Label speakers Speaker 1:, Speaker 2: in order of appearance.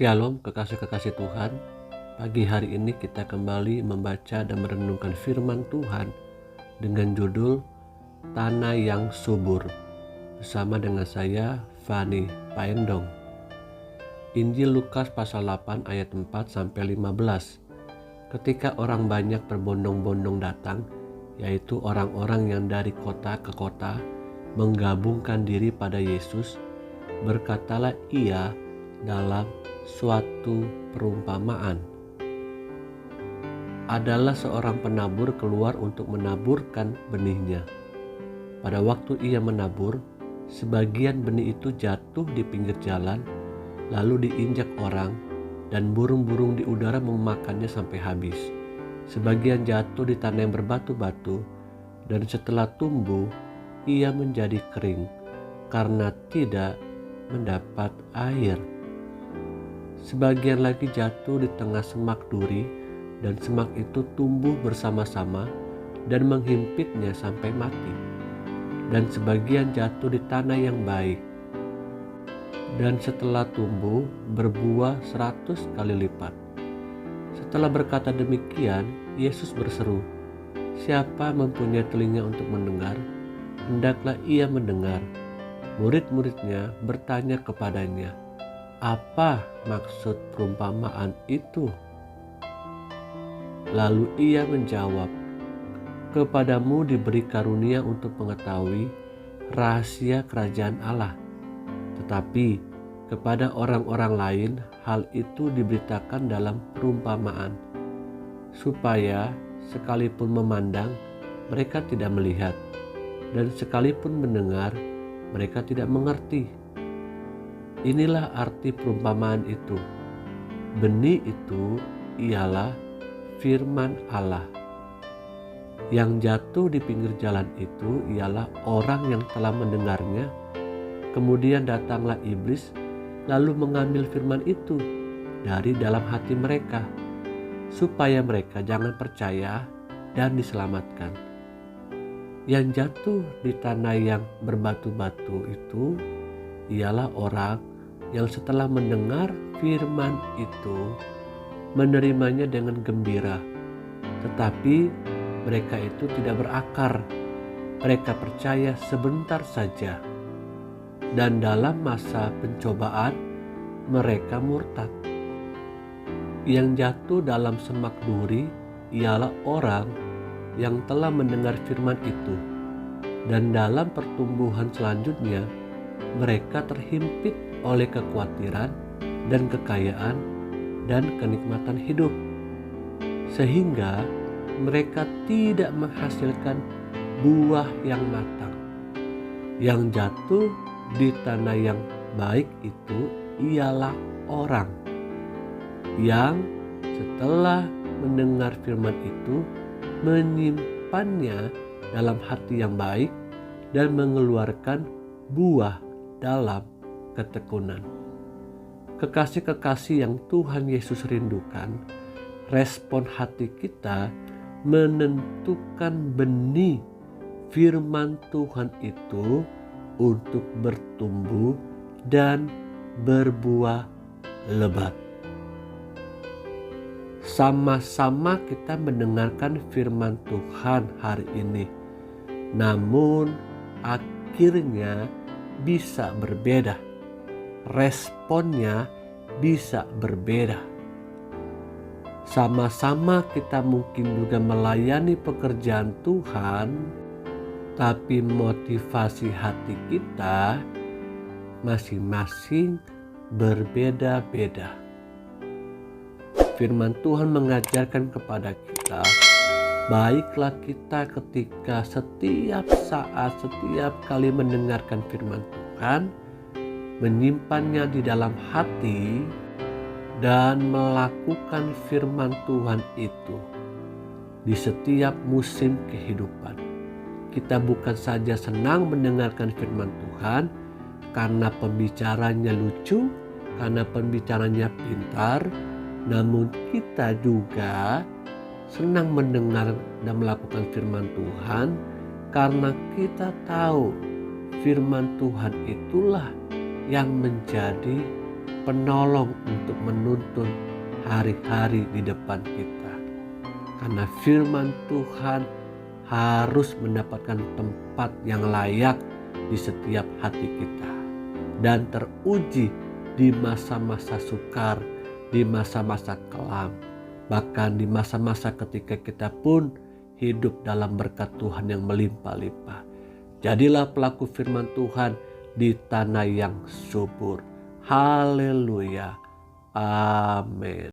Speaker 1: Shalom kekasih-kekasih Tuhan. Pagi hari ini kita kembali membaca dan merenungkan firman Tuhan dengan judul Tanah yang Subur bersama dengan saya Fani Paendong. Injil Lukas pasal 8 ayat 4-15. Ketika orang banyak berbondong-bondong datang, yaitu orang-orang yang dari kota ke kota menggabungkan diri pada Yesus, berkatalah ia dalam suatu perumpamaan. Adalah seorang penabur keluar untuk menaburkan benihnya. Pada waktu ia menabur, sebagian benih itu jatuh di pinggir jalan, lalu diinjak orang, dan burung-burung di udara memakannya sampai habis. Sebagian jatuh di tanah yang berbatu-batu, dan setelah tumbuh, ia menjadi kering karena tidak mendapat air. Sebagian lagi jatuh di tengah semak duri, dan semak itu tumbuh bersama-sama dan menghimpitnya sampai mati. Dan sebagian jatuh di tanah yang baik, dan setelah tumbuh berbuah 100 kali lipat. Setelah berkata demikian, Yesus berseru, "Siapa mempunyai telinga untuk mendengar, hendaklah ia mendengar." Murid-muridnya bertanya kepadanya, "Apa maksud perumpamaan itu?" Lalu ia menjawab, "Kepadamu diberi karunia untuk mengetahui rahasia kerajaan Allah. Tetapi kepada orang-orang lain hal itu diberitakan dalam perumpamaan, supaya sekalipun memandang mereka tidak melihat, dan sekalipun mendengar mereka tidak mengerti." Inilah arti perumpamaan itu. Benih itu ialah firman Allah. Yang jatuh di pinggir jalan itu ialah orang yang telah mendengarnya. Kemudian datanglah iblis lalu mengambil firman itu dari dalam hati mereka, supaya mereka jangan percaya dan diselamatkan. Yang jatuh di tanah yang berbatu-batu itu ialah orang yang setelah mendengar firman itu menerimanya dengan gembira, tetapi mereka itu tidak berakar. Mereka percaya sebentar saja, dan dalam masa pencobaan mereka murtad. Yang jatuh dalam semak duri ialah orang yang telah mendengar firman itu, dan dalam pertumbuhan selanjutnya mereka terhimpit oleh kekhawatiran dan kekayaan dan kenikmatan hidup, sehingga mereka tidak menghasilkan buah yang matang. Yang jatuh di tanah yang baik itu ialah orang yang setelah mendengar firman itu menyimpannya dalam hati yang baik dan mengeluarkan buah dalam ketekunan. Kekasih-kekasih yang Tuhan Yesus rindukan, respon hati kita menentukan benih firman Tuhan itu untuk bertumbuh dan berbuah lebat. Sama-sama kita mendengarkan firman Tuhan hari ini, namun akhirnya bisa berbeda. Responnya bisa berbeda. Sama-sama kita mungkin juga melayani pekerjaan Tuhan, tapi motivasi hati kita masing-masing berbeda-beda. Firman Tuhan mengajarkan kepada kita, baiklah kita ketika setiap saat, setiap kali mendengarkan firman Tuhan, menyimpannya di dalam hati dan melakukan firman Tuhan itu di setiap musim kehidupan. Kita bukan saja senang mendengarkan firman Tuhan karena pembicaranya lucu, karena pembicaranya pintar, namun kita juga senang mendengar dan melakukan firman Tuhan karena kita tahu firman Tuhan itulah yang menjadi penolong untuk menuntun hari-hari di depan kita. Karena firman Tuhan harus mendapatkan tempat yang layak di setiap hati kita dan teruji di masa-masa sukar, di masa-masa kelam, bahkan di masa-masa ketika kita pun hidup dalam berkat Tuhan yang melimpah-limpah. Jadilah pelaku firman Tuhan di tanah yang subur. Haleluya. Amin.